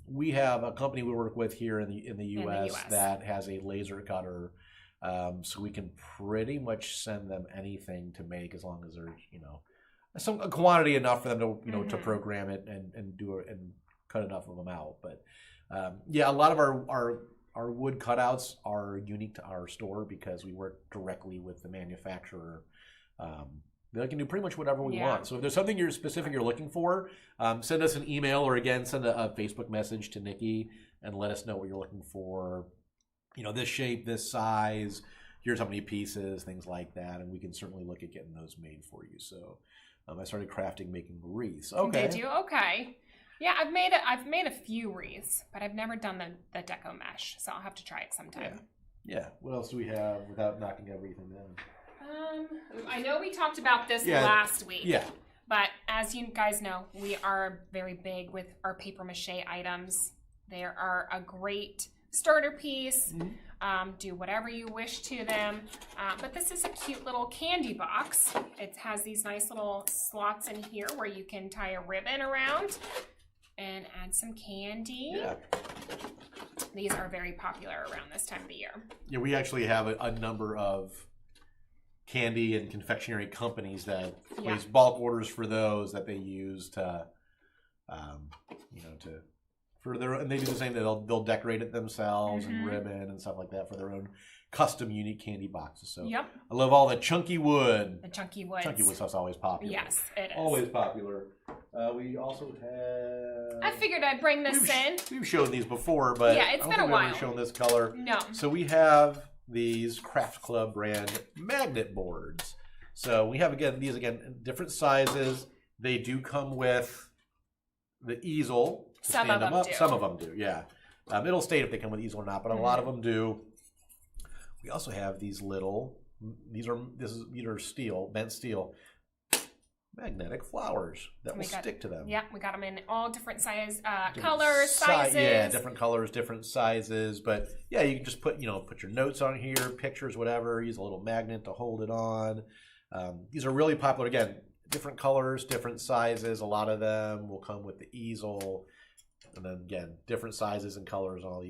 we have a company we work with here in the U.S. that has a laser cutter, so we can pretty much send them anything to make as long as there's a quantity enough for them to to program it and do it and cut enough of them out. But a lot of our wood cutouts are unique to our store because we work directly with the manufacturer. They can do pretty much whatever we want. So if there's something you're looking for, send us an email or again send a Facebook message to Nikki and let us know what you're looking for. This shape, this size. Here's how many pieces, things like that, and we can certainly look at getting those made for you. So. I started making wreaths. Okay. Did you? Okay. Yeah, I've made a few wreaths, but I've never done the deco mesh, so I'll have to try it sometime. Yeah. What else do we have without knocking everything down? I know we talked about this last week. Yeah. But as you guys know, we are very big with our paper mache items. They are a great starter piece. Do whatever you wish to them. But this is a cute little candy box. It has these nice little slots in here where you can tie a ribbon around and add some candy. Yeah. These are very popular around this time of the year. Yeah, we actually have a number of candy and confectionery companies that place bulk orders for those that they use to, and they do the same. They'll decorate it themselves and ribbon and stuff like that for their own custom, unique candy boxes. So I love all the chunky wood. The chunky wood. Chunky wood stuff's always popular. Yes, it is. Always popular. We also have. I figured I'd bring this in. We've shown these before, but it's been a while. We've shown this color. No. So we have these Craft Club brand magnet boards. So we have these different sizes. They do come with the easel. Some of them do. Some of them do, yeah. It'll state if they come with easel or not, but a lot of them do. We also have these little. These are steel, bent steel, magnetic flowers that will stick to them. Yeah, we got them in all different colors, sizes. Yeah, different colors, different sizes. But yeah, you can just put your notes on here, pictures, whatever. Use a little magnet to hold it on. These are really popular. Again, different colors, different sizes. A lot of them will come with the easel. And then again, different sizes and colors on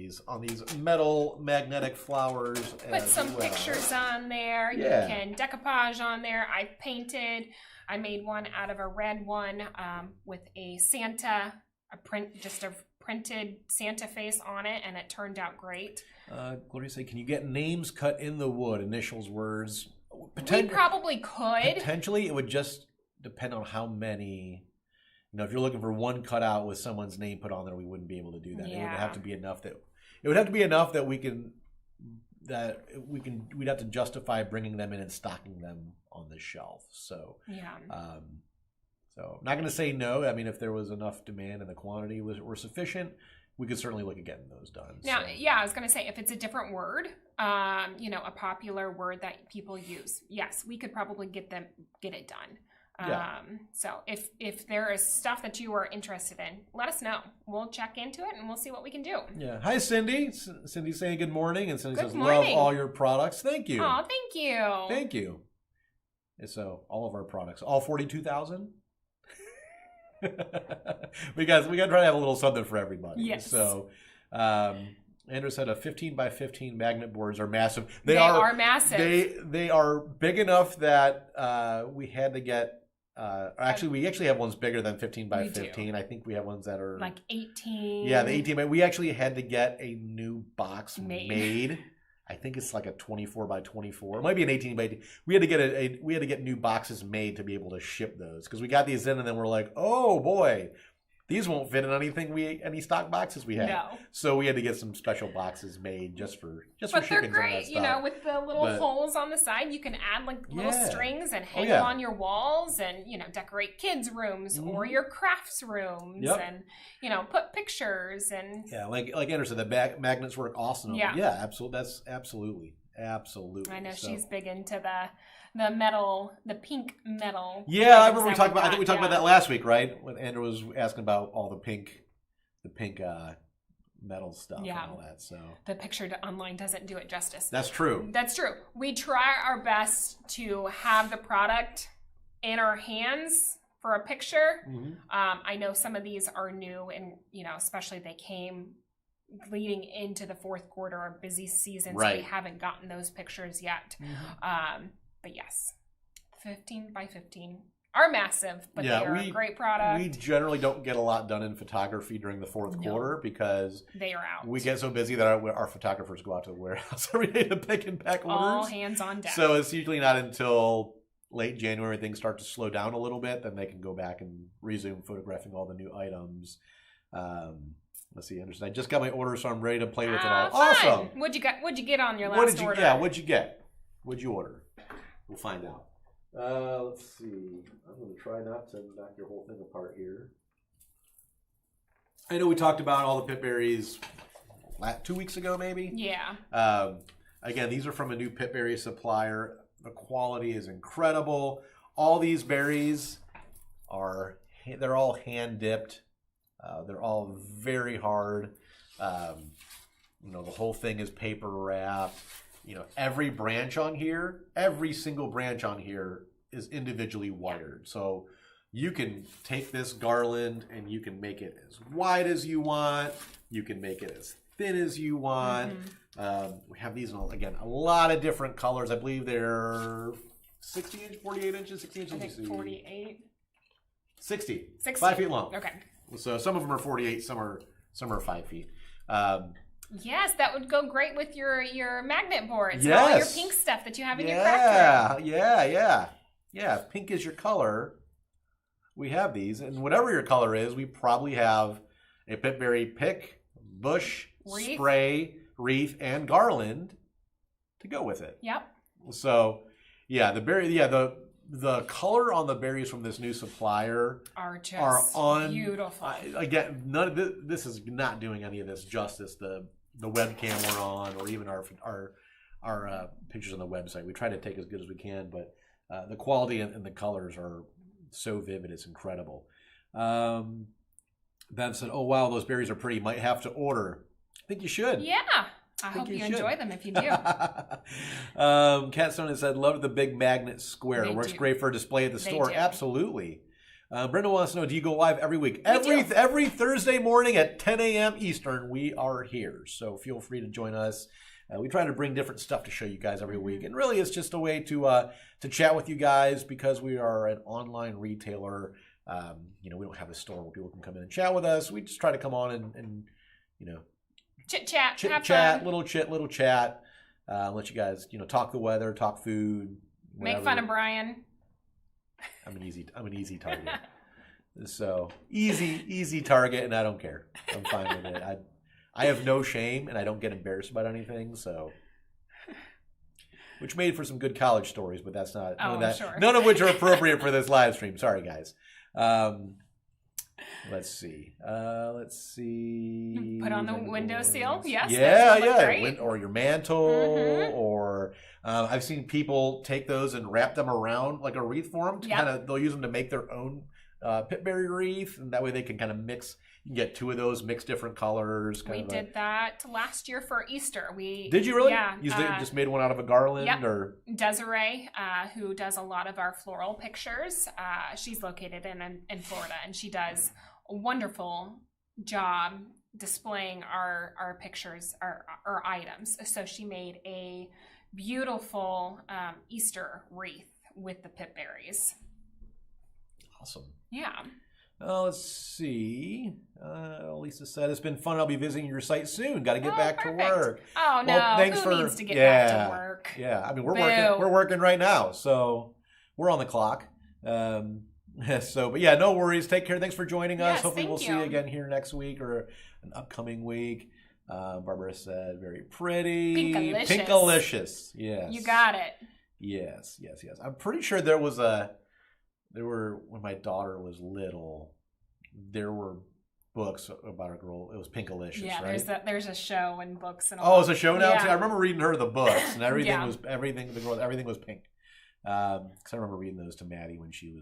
these metal magnetic flowers. Put some pictures on there. Yeah. You can decoupage on there. I painted. I made one out of a red one with a Santa, just a printed Santa face on it, and it turned out great. Gloria say, can you get names cut in the wood, initials, words? We probably could. Potentially, it would just depend on how many. You know, if you're looking for one cutout with someone's name put on there, we wouldn't be able to do that. Yeah. It would have to be enough that we'd have to justify bringing them in and stocking them on the shelf. So yeah. So I'm not going to say no. I mean, if there was enough demand and the quantity were sufficient, we could certainly look at getting those done. Now, yeah, I was going to say, if it's a different word, you know, a popular word that people use, yes, we could probably get it done. Yeah. So if there is stuff that you are interested in, let us know. We'll check into it and we'll see what we can do. Yeah. Hi, Cindy. Cindy's saying good morning, and Cindy says, morning. Love all your products. Thank you. Oh, thank you. Thank you. And so all of our products, all 42,000. we got to try to have a little something for everybody. Yes. So, Andrew said a 15 by 15 magnet boards are massive. They are massive. They are big enough that we had to get. We actually have ones bigger than 15 by 15. I think we have ones that are like 18. Yeah, the 18. But we actually had to get a new box made. I think it's like a 24 by 24. It might be an 18 by 18. We had to get new boxes made to be able to ship those, because we got these in and then we're like, oh boy, these won't fit in any stock boxes we have. No. So we had to get some special boxes made just for shipping. But they're great, you know, with the little holes on the side. You can add like little strings and hang them on your walls, and you know, decorate kids' rooms or your crafts rooms, and you know, put pictures and like Andrew said, the magnets work awesome. Yeah, absolutely. That's absolutely. I know she's big into the metal, the pink metal. Yeah, I remember we talked about. I think we talked about that last week, right? When Andrew was asking about all the pink metal stuff and all that. So the picture online doesn't do it justice. That's true. That's true. We try our best to have the product in our hands for a picture. Mm-hmm. I know some of these are new, and you know, especially they came leading into the fourth quarter, our busy season, so we haven't gotten those pictures yet. Mm-hmm. But yes, 15 by 15 are massive, but they are a great product. We generally don't get a lot done in photography during the fourth quarter because they are out. We get so busy that our photographers go out to the warehouse every day to pick and pack orders. All hands on deck. So it's usually not until late January things start to slow down a little bit, then they can go back and resume photographing all the new items. Let's see, Anderson. I just got my order, so I'm ready to play with it all. Fun. Awesome. What'd you get on your last order? Yeah, what'd you get? What'd you order? We'll find out. Let's see. I'm going to try not to knock your whole thing apart here. I know we talked about all the Pip Berries 2 weeks ago, maybe? Yeah. Again, these are from a new Pip Berries supplier. The quality is incredible. All these berries they're all hand dipped. They're all very hard. You know, the whole thing is paper wrapped. You know, every single branch on here is individually wired. So you can take this garland and you can make it as wide as you want. You can make it as thin as you want. Mm-hmm. We have these in, again, a lot of different colors. I believe they're 60 inch, 48 inches, 60 inches. I think 48. 60. 5 feet long. Okay. So some of them are 48, some are 5 feet. Yes, that would go great with your magnet boards. Yes. And all your pink stuff that you have in your craft room. Yeah. If pink is your color, we have these. And whatever your color is, we probably have a Pip Berry pick, bush, spray, wreath, and garland to go with it. Yep. So, the color on the berries from this new supplier are just beautiful. Again, none of this is not doing any of this justice. The webcam we're on, or even our pictures on the website. We try to take as good as we can, but the quality and the colors are so vivid. It's incredible. Bev said, "Oh wow, those berries are pretty. Might have to order. I think you should. Yeah." I hope you enjoy them if you do. Cat Stone has said, love the big magnet square. Works great for a display at the store. Absolutely. Brenda wants to know, do you go live every week? Every Thursday morning at 10 a.m. Eastern, we are here. So feel free to join us. We try to bring different stuff to show you guys every week. And really, it's just a way to chat with you guys because we are an online retailer. We don't have a store where people can come in and chat with us. We just try to come on and chit chat, little chat. Let you guys, talk the weather, talk food, whatever. Make fun of Brian. I'm an easy target. So easy target, and I don't care. I'm fine with it. I have no shame, and I don't get embarrassed about anything. So, which made for some good college stories, but that's not none of which are appropriate for this live stream. Sorry, guys. Let's see. Put on the windowsill. Yes. Yeah. Or your mantle, or I've seen people take those and wrap them around like a wreath for them. They'll use them to make their own Pip Berry wreath, and that way they can kind of mix. You can get two of those, mix different colors. We did that last year for Easter. Did you really? Yeah. You just made one out of a garland? Yep. Or Desiree, who does a lot of our floral pictures, she's located in Florida, and she does a wonderful job displaying our pictures, our items. So she made a beautiful Easter wreath with the Pip Berries. Awesome. Yeah. Let's see. Lisa said, it's been fun. I'll be visiting your site soon. Got to get back to work. Oh, no. Well, thanks Who needs to get back to work? Yeah. I mean, we're working right now. So we're on the clock. But yeah, no worries. Take care. Thanks for joining us. Yes, hopefully we'll see you again here next week or an upcoming week. Barbara said, very pretty. Pinkalicious. Yes. You got it. Yes. I'm pretty sure when my daughter was little, there were books about a girl. It was Pinkalicious, right? Yeah, there's a show and books and all. Oh, it's a show now too. I remember reading her the books, and everything was pink. Because I remember reading those to Maddie when she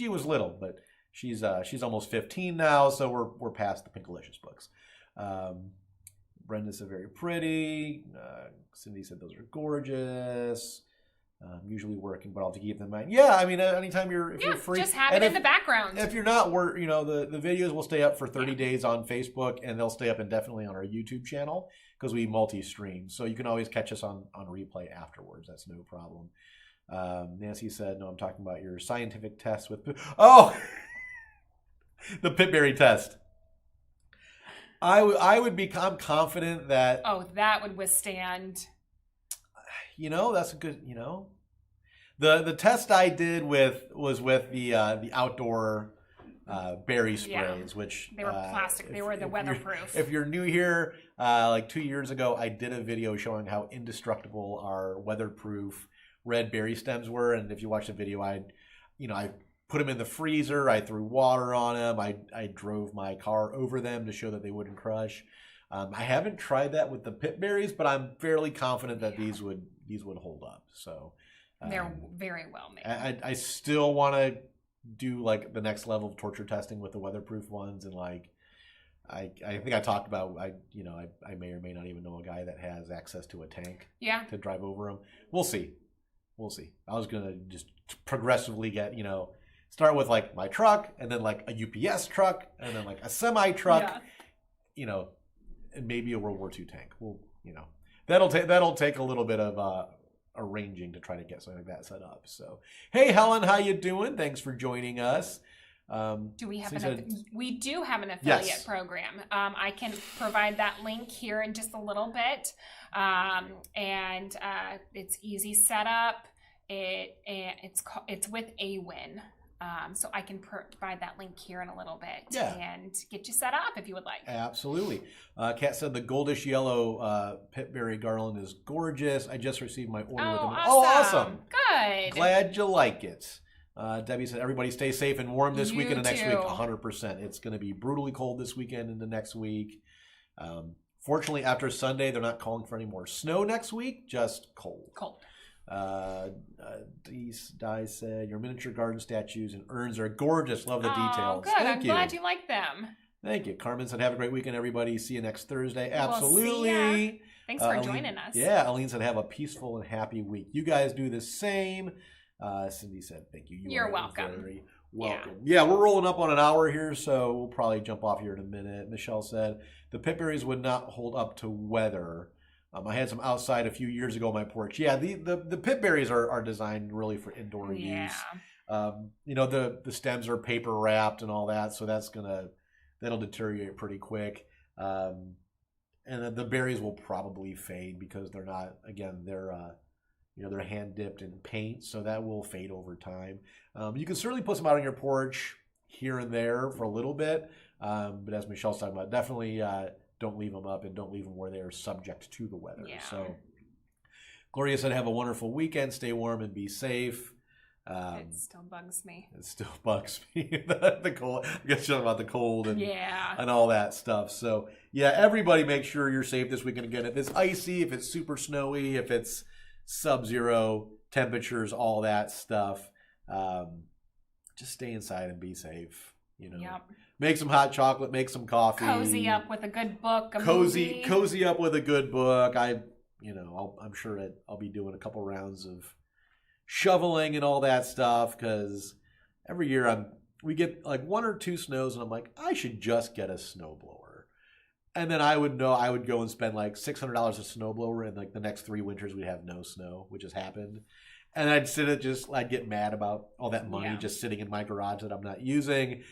was little, but she's almost 15 now, so we're past the Pinkalicious books. Brenda said very pretty. Cindy said those are gorgeous. Usually working, but I'll have to keep them in mind. Yeah, I mean, anytime if you're free, just have it in the background. If you're not, the videos will stay up for 30 days on Facebook, and they'll stay up indefinitely on our YouTube channel because we multi-stream. So you can always catch us on replay afterwards. That's no problem. Nancy said, "No, I'm talking about your scientific test with." Oh, the Pip Berry test. I'm confident that. Oh, that would withstand. That's a good. The test I did was with the outdoor berry sprays, which they were plastic. They were the weatherproof. If you're new here, like 2 years ago, I did a video showing how indestructible our weatherproof red berry stems were, and if you watch the video, I put them in the freezer. I threw water on them. I drove my car over them to show that they wouldn't crush. I haven't tried that with the Pip Berries, but I'm fairly confident that these would hold up. So they're very well made. I still want to do like the next level of torture testing with the weatherproof ones, and like I think I talked about I may or may not even know a guy that has access to a tank to drive over them. We'll see. I was gonna just progressively get start with like my truck, and then like a UPS truck, and then like a semi truck, and maybe a World War II tank. Well, that'll take a little bit of arranging to try to get something like that set up. So, hey Helen, how you doing? Thanks for joining us. Do we have we do have an affiliate program. I can provide that link here in just a little bit, and it's easy setup. It's with AWIN. So I can provide that link here in a little bit and get you set up if you would like. Absolutely. Kat said the goldish yellow Pip Berry garland is gorgeous. I just received my order with them. Awesome. Oh, awesome. Good. Glad you like it. Debbie said, everybody stay safe and warm this weekend and next week. 100%. It's going to be brutally cold this weekend into next week. Fortunately, after Sunday, they're not calling for any more snow next week, just cold. Di said, your miniature garden statues and urns are gorgeous. Love the details. Good. I'm glad you like them. Thank you. Carmen said, have a great weekend, everybody. See you next Thursday. Absolutely. We'll see ya. Thanks for joining us. Yeah, Aline said, have a peaceful and happy week. You guys do the same. Cindy said, thank you. You're welcome. Very welcome. Yeah, we're rolling up on an hour here, so we'll probably jump off here in a minute. Nichole said, the Pip Berries would not hold up to weather. I had some outside a few years ago on my porch. Yeah, the Pip Berries are designed really for indoor use. The stems are paper wrapped and all that, so that'll deteriorate pretty quick. And then the berries will probably fade because they're not, again, they're hand dipped in paint, so that will fade over time. You can certainly put some out on your porch here and there for a little bit, but as Michelle's talking about, definitely don't leave them up and don't leave them where they're subject to the weather. Yeah. So Gloria said, have a wonderful weekend, stay warm and be safe. It still bugs me. It still bugs me. The cold. I guess you're talking about the cold and all that stuff. So yeah, everybody make sure you're safe this weekend. Again, if it's icy, if it's super snowy, if it's sub-zero temperatures, all that stuff, just stay inside and be safe. Make some hot chocolate, make some coffee, cozy up with a good book, cozy up with a good book. I'm sure that I'll be doing a couple rounds of shoveling and all that stuff, because every year we get like 1 or 2 snows and I'm like, I should just get a snowblower. And then I would go and spend like $600 a snowblower, and like the next 3 winters we'd have no snow, which has happened. And I'd get mad about all that money just sitting in my garage that I'm not using.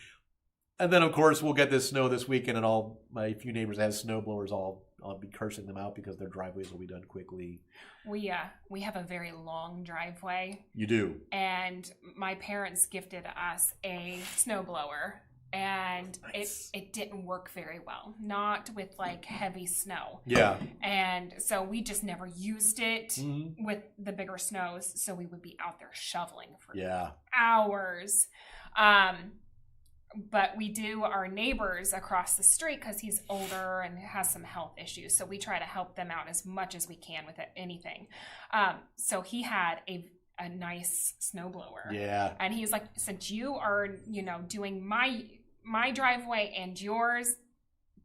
And then of course we'll get this snow this weekend, and all my few neighbors that have snowblowers, I'll be cursing them out because their driveways will be done quickly. We have a very long driveway. You do. And my parents gifted us a snowblower, and nice. it didn't work very well. Not with like heavy snow. Yeah. And so we just never used it with the bigger snows. So we would be out there shoveling for hours. But we do our neighbors across the street, because he's older and has some health issues. So we try to help them out as much as we can with anything. So he had a nice snowblower. Yeah. And he's like, since you are, doing my driveway and yours,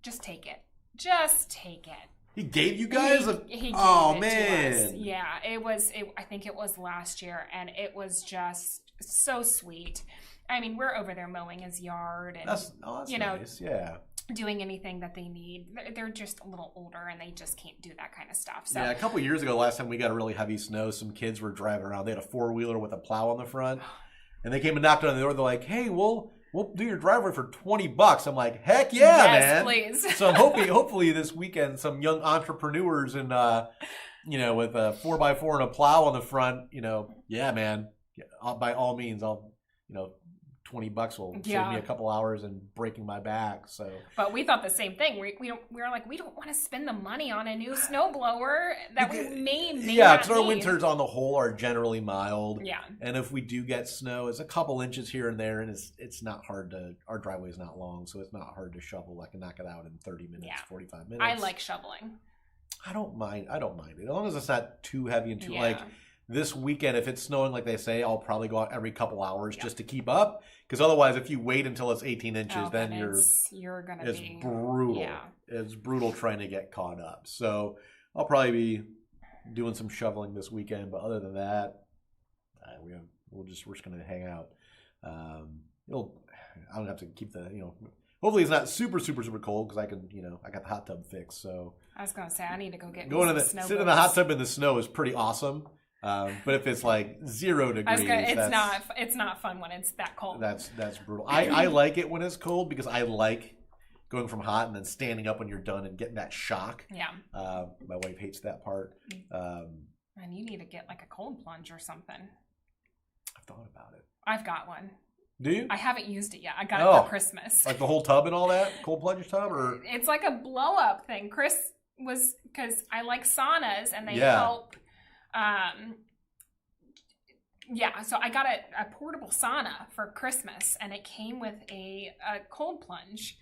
just take it. Just take it. He gave you guys he gave it man. To us. Yeah. I think it was last year, and it was just so sweet. I mean, we're over there mowing his yard and, that's nice. Yeah. Doing anything that they need. They're just a little older and they just can't do that kind of stuff. So yeah, a couple of years ago, last time we got a really heavy snow, some kids were driving around. They had a 4-wheeler with a plow on the front, and they came and knocked on the door. They're like, hey, we'll do your driveway for $20. I'm like, heck yeah, man. Please. So I'm hopefully this weekend, some young entrepreneurs and, with a 4x4 and a plow on the front, yeah, man, by all means, I'll, $20 will save me a couple hours and breaking my back. So, but we thought the same thing. We were like, we don't want to spend the money on a new snowblower that we may because our winters on the whole are generally mild. Yeah, and if we do get snow, it's a couple inches here and there, and it's not hard to. Our driveway is not long, so it's not hard to shovel. I can knock it out in 30 minutes, 45 minutes. I like shoveling. I don't mind it as long as it's not too heavy and too like. This weekend, if it's snowing like they say, I'll probably go out every couple hours just to keep up. Because otherwise, if you wait until it's 18 inches, then you're gonna it's brutal. Yeah. It's brutal trying to get caught up. So I'll probably be doing some shoveling this weekend. But other than that, we're just gonna hang out. I don't have to keep the Hopefully it's not super super super cold, because I can I got the hot tub fixed. So I was gonna say I need to go get sit in the hot tub in the snow is pretty awesome. But if it's like 0 degrees, it's not fun when it's that cold. That's brutal. I like it when it's cold, because I like going from hot and then standing up when you're done and getting that shock. Yeah. My wife hates that part. And you need to get like a cold plunge or something. I've thought about it. I've got one. Do you? I haven't used it yet. I got it for Christmas. Like the whole tub and all that? Cold plunge tub? Or it's like a blow up thing. Chris was, because I like saunas and they help. So I got a portable sauna for Christmas, and it came with a cold plunge,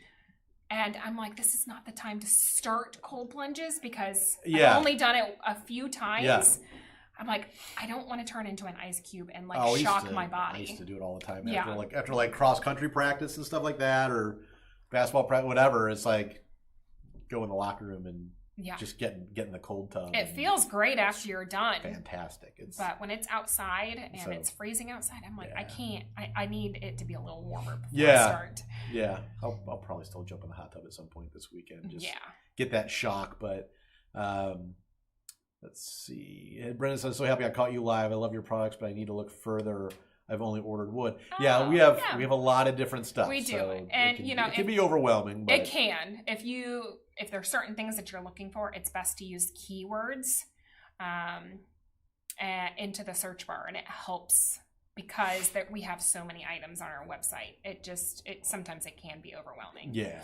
and I'm like, this is not the time to start cold plunges, because I've only done it a few times. I'm like, I don't want to turn into an ice cube and shock my body. I used to do it all the time after cross country practice and stuff like that, or basketball practice, whatever. It's like go in the locker room and just get in the cold tub. It feels great after you're done. Fantastic. But when it's outside and it's freezing outside, I'm like, I can't. I need it to be a little warmer before I start. Yeah. I'll probably still jump in the hot tub at some point this weekend. Just get that shock. But let's see. Brendan says, so happy I caught you live. I love your products, but I need to look further. I've only ordered wood. We have a lot of different stuff. We do, so and it can be overwhelming. But it can. If there's certain things that you're looking for, it's best to use keywords into the search bar, and it helps because we have so many items on our website. Sometimes it can be overwhelming. Yeah.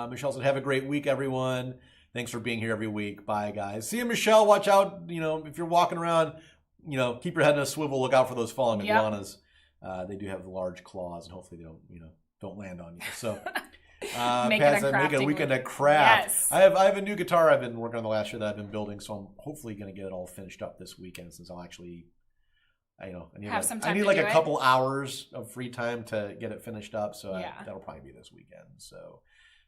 Michelle said, have a great week, everyone. Thanks for being here every week. Bye, guys. See you, Michelle. Watch out. If you're walking around, keep your head in a swivel. Look out for those falling iguanas. They do have large claws, and hopefully they don't land on you. So. Make a weekend at craft. Yes. I have a new guitar I've been working on the last year that I've been building, so I'm hopefully going to get it all finished up this weekend. Since I'll actually, I need like a couple hours of free time to get it finished up. So that'll probably be this weekend. So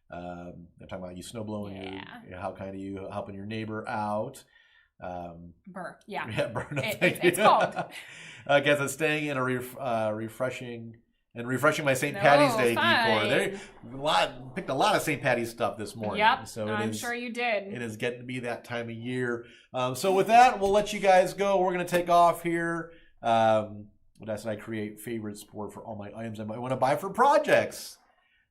they're talking about you snow blowing. How kind of you helping your neighbor out. Burr. Yeah. Burr. No, it's called. Guess it's staying in a refreshing my St. Patty's Day decor. They picked a lot of St. Patty's stuff this morning. Yep, so I'm sure you did. It is getting to be that time of year. So with that, we'll let you guys go. We're going to take off here. I create favorites for all my items I might want to buy for projects.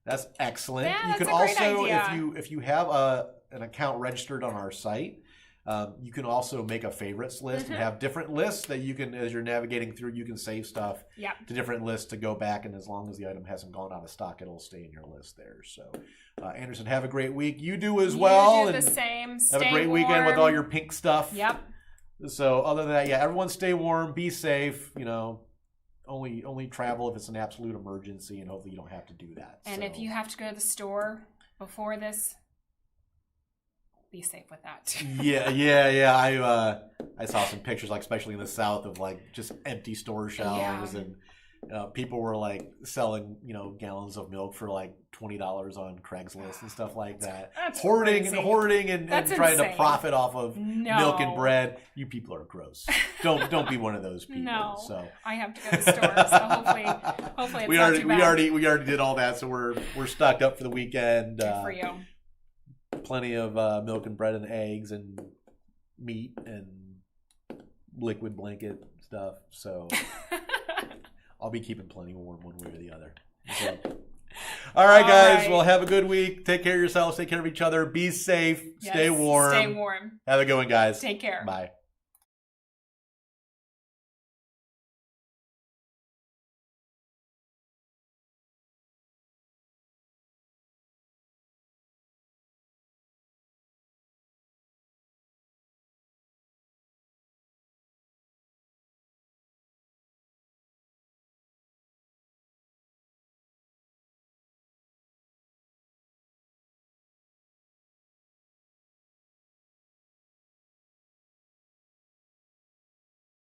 That's excellent. Yeah, you can a great also, idea. if you have an account registered on our site, you can also make a favorites list and have different lists that you can, as you're navigating through, you can save stuff to different lists to go back. And as long as the item hasn't gone out of stock, it'll stay in your list there. So, Anderson, have a great week. You do as well. You do the same. Have a great weekend with all your pink stuff. Yep. So other than that, everyone stay warm, be safe. Only travel if it's an absolute emergency, and hopefully you don't have to do that. And if you have to go to the store before this, be safe with that. I saw some pictures, like especially in the South, of like just empty store shelves, and people were like selling gallons of milk for like $20 on Craigslist and stuff like that. That's hoarding crazy. and trying to profit off of milk and bread. You people are gross. Don't be one of those people. No, so I have to go to the store, so hopefully it's not too bad. we already did all that, so we're stocked up for the weekend. Good for you. Plenty of milk and bread and eggs and meat and liquid blanket stuff. So I'll be keeping plenty warm one way or the other. So, all right, guys. Well, have a good week. Take care of yourselves. Take care of each other. Be safe. Stay warm. Stay warm. Have a good one, guys. Take care. Bye.